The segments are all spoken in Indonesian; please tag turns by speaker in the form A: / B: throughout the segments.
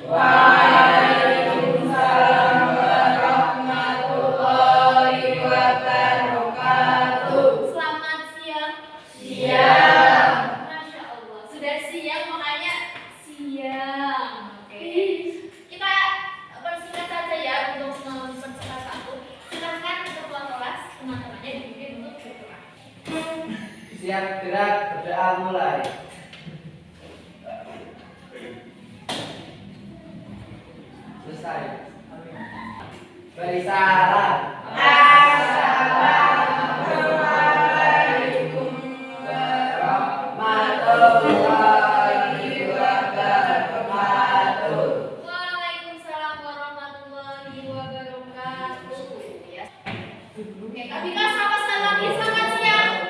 A: Waalaikumsalam warahmatullahi wabarakatuh.
B: Selamat siang.
A: Siang.
B: Masya Allah, sudah siang makanya siang. Oke. Kita persingkat saja ya untuk mempercepat waktu. Silakan ketua kelas teman-temannya dipimpin untuk berdoa.
C: Siap gerak, berdoa mulai. Selesai. Beri salam.
A: Assalamualaikum warahmatullahi wabarakatuh.
B: Waalaikumsalam warahmatullahi wabarakatuh. Ya. Oke, Kak Bika sapa sekali lagi selamat siang.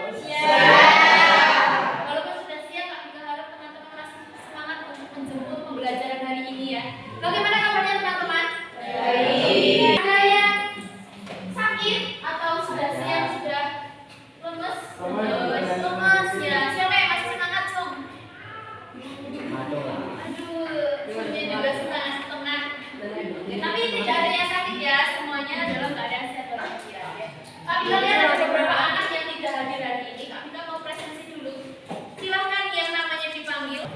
B: Walaupun sudah siang, Kak Bika harap teman-teman masih semangat untuk menjemput pembelajaran hari ini ya. Bagaimana kabarnya teman-teman?
A: Baik.
B: Ada yang sakit atau sudah siang sudah lemes? Lemes ya. Siapa yang masih semangat, Song? Aduh, semuanya juga setengah-setengah. Tapi tidak ada yang sakit ya, semuanya dalam keadaan sehat walafiat ya. Kak Bika lihat ada beberapa anak yang tidak hadir hari ini. Kak Bika mau presensi dulu. Silahkan yang namanya dipanggil.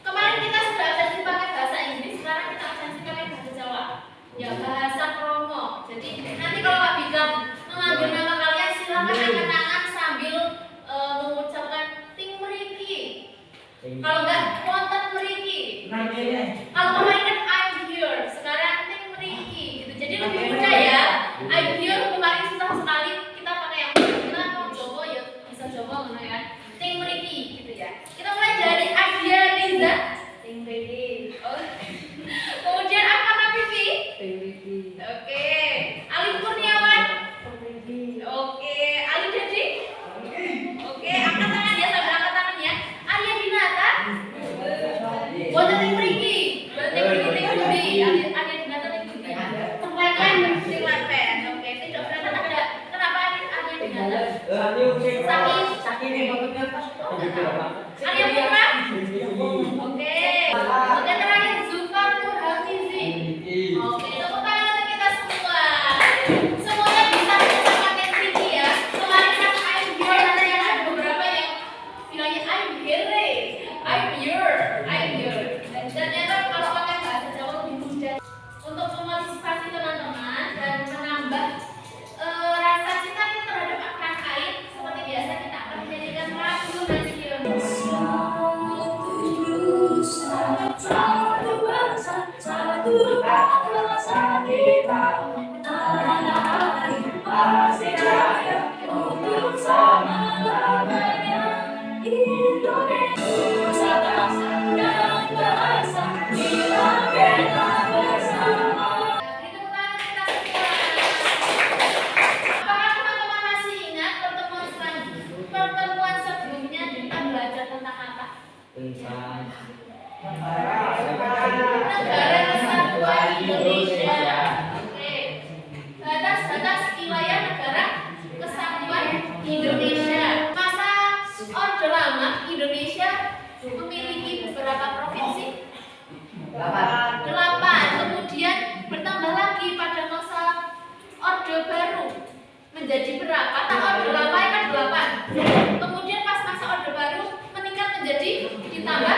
B: Kemarin kita sudah absensi pakai bahasa Inggris, sekarang kita absensi pakai bahasa Jawa. Ya, bahasa promo. Jadi nanti kalau Kak Bika memanggil nama kalian, silahkan angan-angan sambil mengucapkan ting meriki. Kalau enggak, wonten meriki. Kalau kemarin kan I'm here, sekarang ting meriki gitu. Jadi lebih mudah ya. I'm here kemarin susah sekali, kita pakai yang kita mau Jawa ya bisa Jawa mana ya. Ting meriki gitu ya. Kita mulai dari Adia Riza. Ting meriki. Oh. Kemudian Akana Vivi. Oke. Alif Kurniawan. Oke. Ali Dedi. Oke. Angkat tangan ya, sambil angkat tangan ya. Arya Dinata. Wonten ting mriki. Ting mriki ting budi. Arya Dinata ting budi. Tempelen ting lepen. Oke, tidak berangkat ada. Kenapa Arya Dinata? Sakit. Arya Putra. Oke. Kemudian terakhir Zulfar Nur Hafizi. Oke, tepuk tangan untuk kita semua. Semuanya bisa bersama ting mriki ya. Kemarin kan I'm here, ada yang ada beberapa yang bilangnya I'm here. I'm here. Dan ternyata kalau pakai bahasa Jawa lebih mudah untuk memotivasi teman-teman dan menambah rasa cinta kita terhadap akan kain. Seperti biasa kita akan menyanyikan lagu nasional. Satu bangsa, satu bangsa kita, tanah air pasti jaya untuk selama-lamanya. Indonesia bangsa dan bahasa kita bela bersama. Beri tepuk tangan kita semua. Apakah teman-teman masih ingat pertemuan sebelumnya kita belajar tentang apa? Negara Kesatuan Indonesia. Oke. Batas-batas wilayah negara Kesatuan Indonesia. Masa Orde Lama Indonesia memiliki beberapa provinsi? 8. Kemudian bertambah lagi pada masa Orde Baru menjadi berapa? Masa Orde Lama kan 8. Kemudian pas masa Orde Baru meningkat menjadi ditambah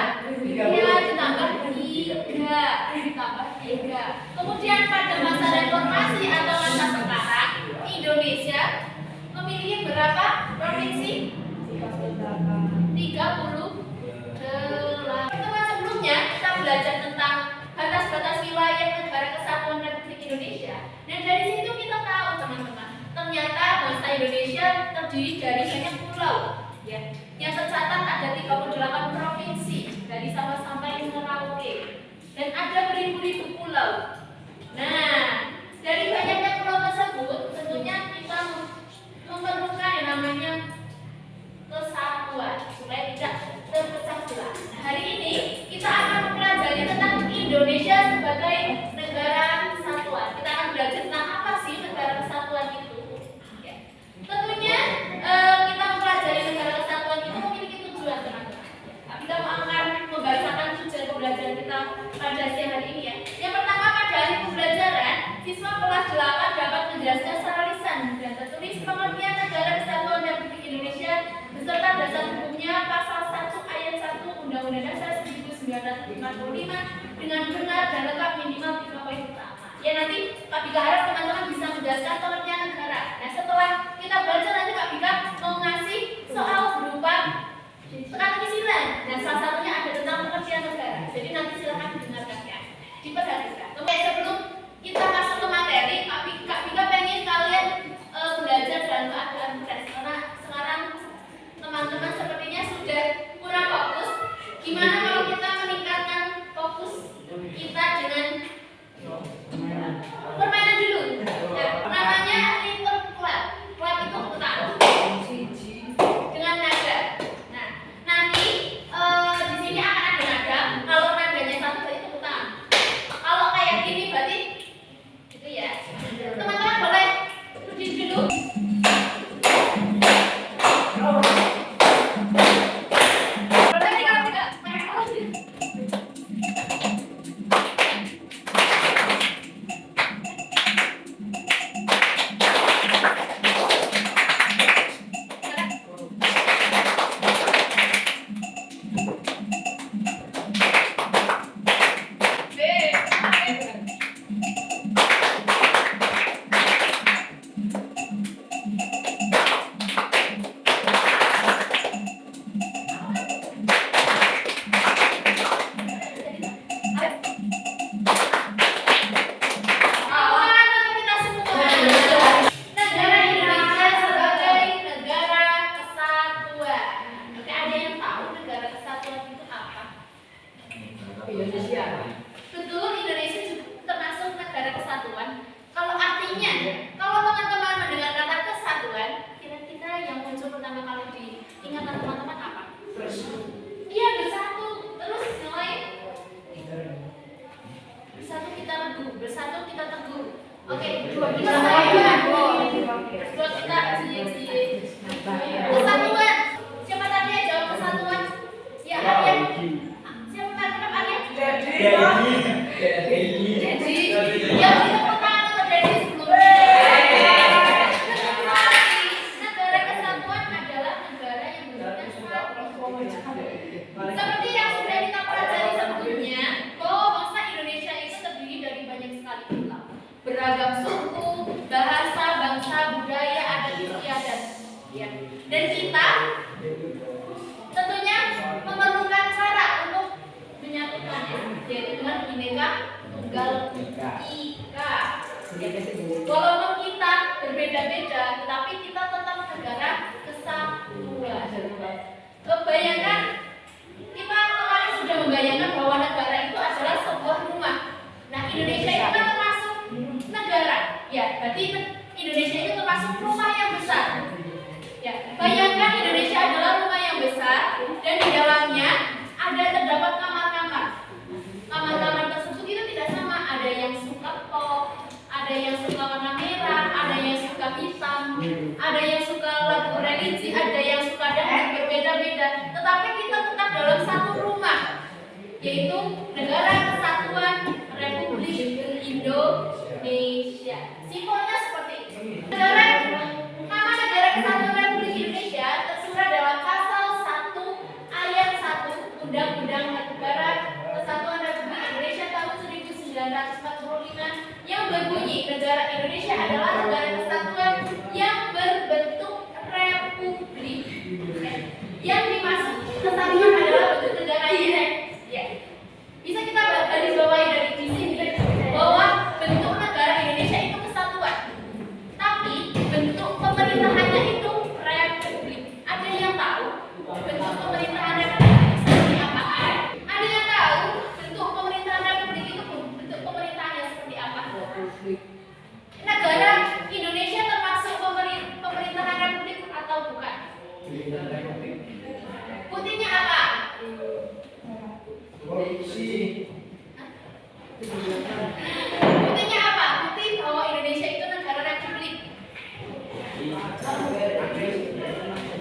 B: 3. Kemudian pada masa reformasi atau masa sekarang Indonesia memiliki berapa provinsi? 38. Teman sebelumnya kita belajar tentang batas-batas wilayah negara Kesatuan Republik Indonesia. Dan dari situ kita tahu teman-teman, ternyata bangsa Indonesia terdiri dari banyak pulau. Ya, yang tercatat ada 38 provinsi dari Sabah sampai Merauke. Dan ada beribu-ribu pulau. Nah, dari banyaknya pulau tersebut, tentunya kita memerlukan yang namanya kesatuan supaya tidak terpecah belah. Hari ini kita akan mempelajari tentang Indonesia sebagai negara kesatuan. Kita akan belajar tentang apa sih negara kesatuan itu. Ya. Tentunya kita mempelajari negara kesatuan itu memiliki tujuan teman-teman. Kita akan membacakan tujuan pembelajaran kita kita pada siang hari ini ya. Yang pertama, pada hari pembelajaran, siswa kelas 8 dapat menjelaskan secara lisan dan tertulis pengertian Negara Kesatuan Republik Indonesia beserta dasar hukumnya pasal 1 ayat 1 Undang-Undang Dasar 1945 dengan benar dan lengkap minimal 3 poin utama. Ya, nanti Kak Bika harap teman-teman bisa menjelaskan pengertian negara. Nah, setelah kita belajar nanti Kak Bika mau ngasih soal berupa teka-teki silang. Nah, salah satunya ada tentang pengertian negara. Jadi nanti silakan didengarkan ya, diperhatikan. Oke, sebelum kita masuk ke materi, Kak Bika pengen kalian belajar dalam keadaan fresh karena sekarang teman-teman sepertinya sudah kurang fokus. Gimana kalau kita meningkatkan fokus kita dengan permainan dulu? Nah, namanya Little Club. Club itu hutan dengan nada. Nah, nanti di sini akan ada nada. Kalau nadanya satu berarti tepuk tangan. Kalau kayak gini berarti gitu ya. Teman-teman boleh berdiri dulu. Berarti kalau tidak betul, Indonesia termasuk negara kesatuan. Kalau artinya, kalau teman-teman mendengar kata kesatuan, kira-kira yang muncul pertama kali di ingatan teman-teman apa? Iya, bersatu. Terus yang lain? Bersatu kita teguh, bersatu kita teguh. Oke, berdua kita kesatuan. Siapa tadi yang jawab kesatuan? Ya, Arya. Siapa Arya? Jadi, yang ditepuk tangan untuk Dedi sebelumnya. Negara kesatuan adalah negara yang bentuknya satu. Seperti yang sudah kita pelajari sebelumnya, bahwa bangsa Indonesia itu terdiri dari banyak sekali pulau, beragam suku, bahasa, bangsa, budaya, adat istiadat. Dan kita tentunya memerlukan cara untuk menyatukannya, yaitu dengan Bhinneka Tunggal Ika. Walaupun kita berbeda-beda, tetapi kita tetap negara kesatuan. Kebayangkan, kita kemarin sudah membayangkan bahwa negara itu adalah sebuah rumah. Nah, Indonesia itu kan termasuk negara. Ya, berarti Indonesia itu termasuk rumah yang besar. Ya, bayangkan Indonesia adalah rumah yang besar dan di dalamnya terdapat kamar-kamar. Kamar-kamar tersebut itu tidak sama. Ada yang suka pop, ada yang suka warna merah, ada yang suka hitam, ada yang suka lagu religi, ada yang suka dangdut, berbeda-beda. Tetapi kita tetap dalam satu rumah, yaitu Negara Kesatuan Republik Indonesia. Simbolnya seperti ini. Nama Negara Kesatuan Republik Indonesia tersurat dalam pasal 1 ayat 1 Undang-Undang Negara Kesatuan Republik Indonesia tahun 1945 yang berbunyi, negara Indonesia adalah negara kesatuan yang berbentuk republik. Yang dimaksud kesatuan adalah bentuk negara ini. Ya. Bisa kita garis bawahi dari di sini bahwa bentuk negara Indonesia itu kesatuan. Tapi bentuk pemerintahannya itu republik. Ada yang tahu bentuk pemerintahan republik seperti apa? Ada yang tahu bentuk pemerintahan republik itu bentuk pemerintahannya seperti apa? Negara Indonesia termasuk pemerintahan republik atau bukan? Putihnya apa? Putihnya apa? Putih bahwa Indonesia itu negara republik.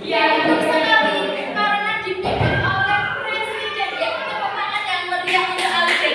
B: Ya, betul sekali. Karena dipimpin oleh presiden. Ya, tepuk tangan yang meriah untuk Alda.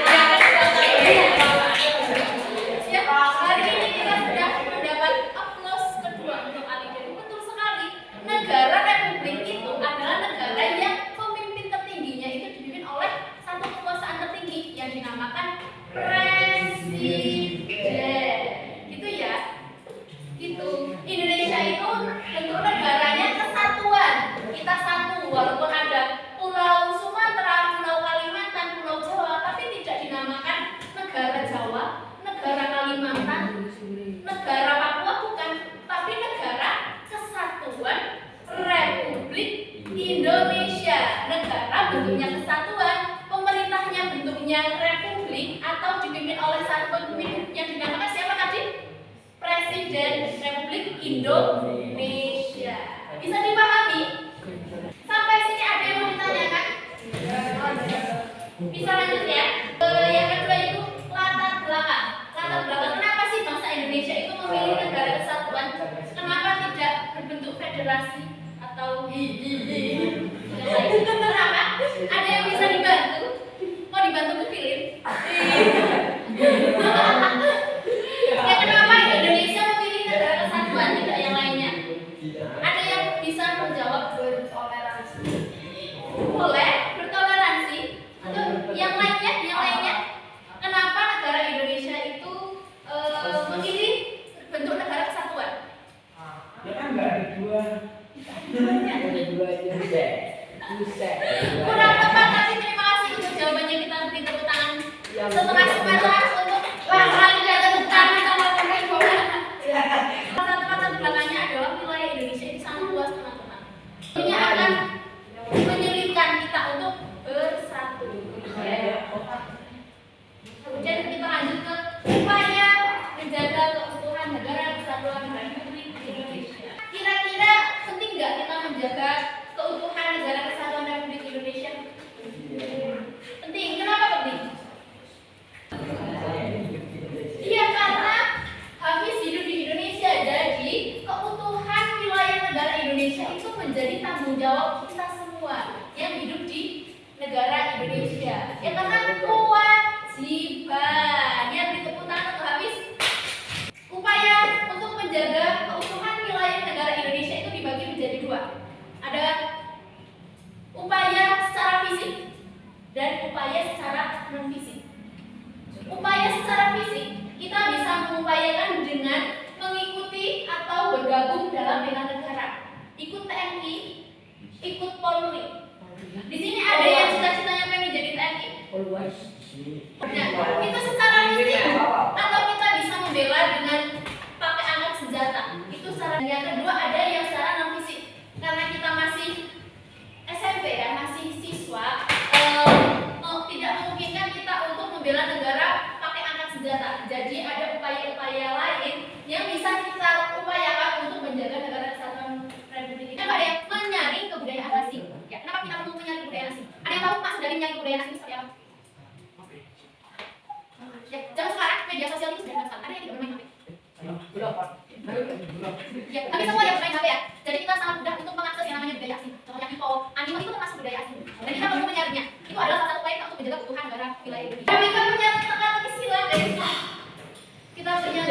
B: bentuknya kesatuan, pemerintahnya bentuknya republik, atau dipimpin oleh satu pemimpin yang dinamakan siapa tadi? Presiden Republik Indonesia. Bisa dipahami? Sampai sini ada yang mau ditanyakan? Bisa lanjut ya. Yang kedua itu latar belakang. Latar belakang kenapa sih bangsa Indonesia itu memilih negara kesatuan? Kenapa tidak berbentuk federasi atau kenapa? Ada yang bisa dibantu? Mau dibantu pilih? Ya kenapa Indonesia memilih negara kesatuan tidak yang lainnya? Ada yang bisa menjawab? Bertoleransi. Boleh bertoleransi. Atau yang lainnya? Yang lainnya? Kenapa negara Indonesia itu memilih bentuk negara kesatuan?
C: Ya kan nggak ada dua. Ada dua aja. Buset.
B: Kurang tepat, tapi terima kasih untuk jawabannya. Kita beri tepuk tangan setelah sebentar untuk Raja tepuk tangan sama teman-teman. Salah satu latar belakangnya adalah wilayah Indonesia itu sangat luas teman-teman. Ini akan menyulitkan kita untuk bersatu. Kemudian kita lanjut ke upaya menjaga keutuhan negara kesatuan Republik Indonesia. Kira-kira penting nggak kita menjaga keutuhan negara kesatuan Republik Indonesia? Penting. Kenapa penting? Iya, karena Hafiz hidup di Indonesia, jadi keutuhan wilayah negara Indonesia itu menjadi tanggung jawab kita semua yang hidup di negara Indonesia. Ya karena kewajiban. Ya, beri tepuk tangan untuk Hafiz. Upaya untuk menjaga keutuhan wilayah negara Indonesia itu dibagi menjadi dua. Ada upaya secara fisik dan upaya secara non fisik. Upaya secara fisik kita bisa mengupayakan dengan mengikuti atau bergabung dalam bela negara, ikut TNI, ikut Polri. Di sini ada yang cita-citanya pengen jadi TNI. Nah, itu secara fisik. Atau kita bisa membela dengan pakai alat senjata. Itu secara. Yang kedua ada yang secara non fisik. Karena kita masih SMP ya, masih siswa, tidak memungkinkan kita untuk membela negara pakai angkat senjata. Jadi ada upaya-upaya lain yang bisa kita upayakan untuk menjaga negara kesatuan Republik Indonesia. Ada yang menyaring kebudayaan asing. Ya, kenapa kita perlu menyaring kebudayaan asing? Ada yang tahu maksud dari menyaring kebudayaan asing seperti apa? Ya, zaman sekarang media sosial itu sudah ada yang tidak bermain HP. Ya, tapi semua yang bermain HP ya. Jadi kita sangat mudah untuk mengakses yang namanya budaya asing. Contohnya anime itu termasuk budaya asing. Dan kita perlu menyaringnya. Itu adalah salah satu upaya untuk menjaga keutuhan negara wilayah Indonesia. Kami kan punya teka-teki silang dari kita punya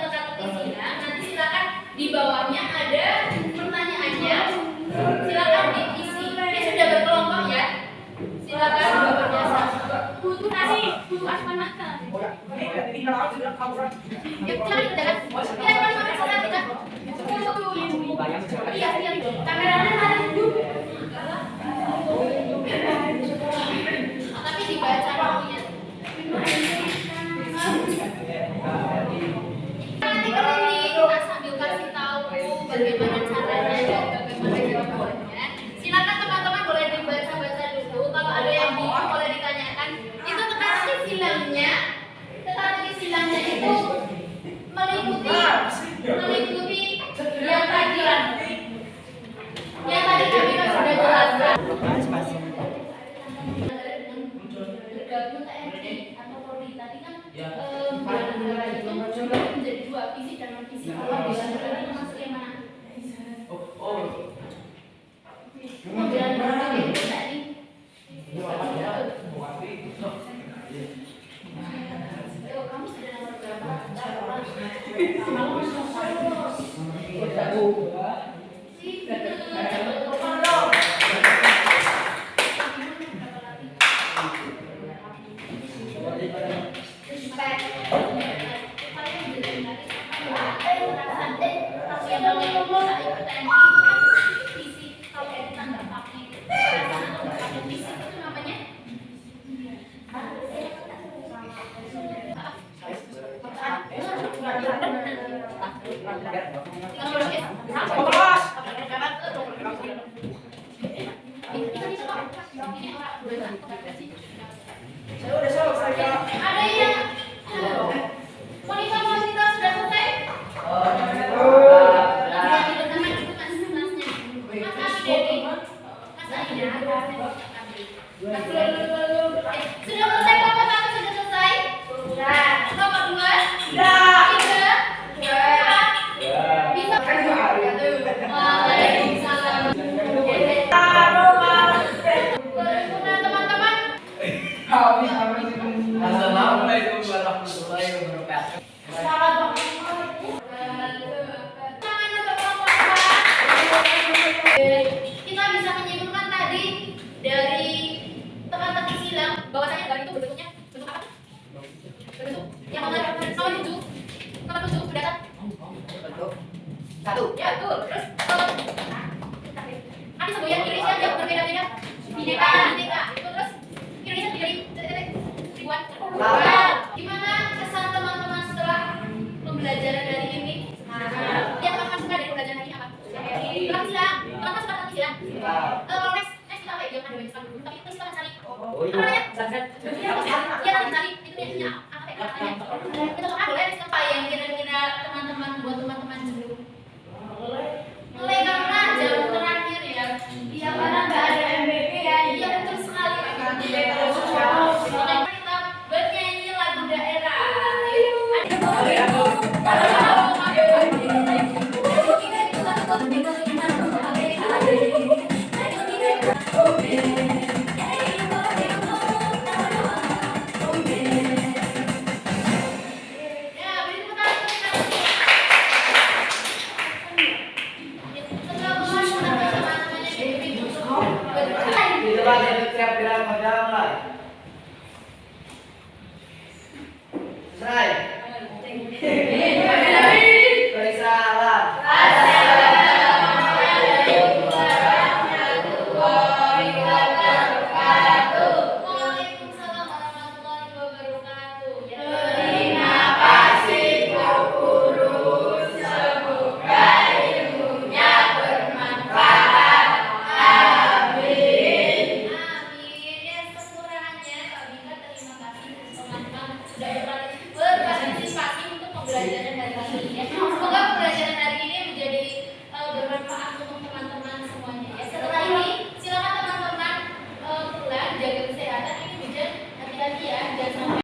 B: teka-teki silang. Nanti silakan di bawahnya ada pertanyaannya. Silakan diisi. Ini sudah berkelompok ya. Silakan bekerja sama. Butuh nasi, butuh asmana. Ya, silakan dikerjakan. Silakan makan kita. Iya, kameranya ada dulu. Tapi dibaca dulunya. Nanti kalau ini kita sambil kasih tahu bagaimana caranya dan bagaimana jawabannya. Silakan teman-teman boleh dibaca-baca dulu. Kalau ada yang bingung boleh ditanyakan. Itu teka-teki silangnya. Teka-teki silangnya itu meliputi yang tadi kami kan sudah jelaskan. Bergabung TNI atau Polri tadi kan bela negara itu menjadi dua, fisik dan non fisik. Kalau bela negara itu masuk yang mana? Bela negara itu tadi. Kamu sudah nomor berapa? Supaya Ini orang
C: Saya udah selesai kak.
B: ada yang wanita sudah selesai?
C: Oh,
B: Masih di depan itu mas-masnya. Mas Abi Dedi. Mas Aida. Sudah selesai kelompok satu sudah selesai? Sudah. Kelompok dua? Sudah. Tiga? Empat? Bisa? Waalaikumsalam. Nah, teman-teman.
C: Assalamualaikum warahmatullahi wabarakatuh.
B: Tangan untuk kelompok dua. Kita bisa menyimpulkan tadi dari teka-teki silang bahwasanya gambar itu bentuknya bentuk apa? Bentuk yang mana? Nomor 7. Nomor 7 berdatat.
C: Satu.
B: Ya, betul. Terus ada sebuah Indonesia yang berbeda-beda. Bineka, bineka. Itu terus Indonesia terdiri dari ribuan. Gimana kesan teman-teman setelah pembelajaran dari ini? Yang akan suka dari pembelajaran ini apa? Teman silang. Teman suka teman silang. Kalau next kita apa ya? Jangan ada banyak sekali. Tapi kita cari. Apa namanya? Ya tadi cari. Itu biasanya apa ya? Itu kan boleh apa yang kira-kira teman-teman buat teman-teman sebelum mulai karena jam terakhir ya. Iya karena nggak ada MBK ya. Iya betul sekali. Makanya kita bernyanyi lagu daerah. Ya, beri tepuk tangan untuk kita. Setelah menguasai namanya itu.
C: Di depan itu tiap bilang modal lah. Selesai.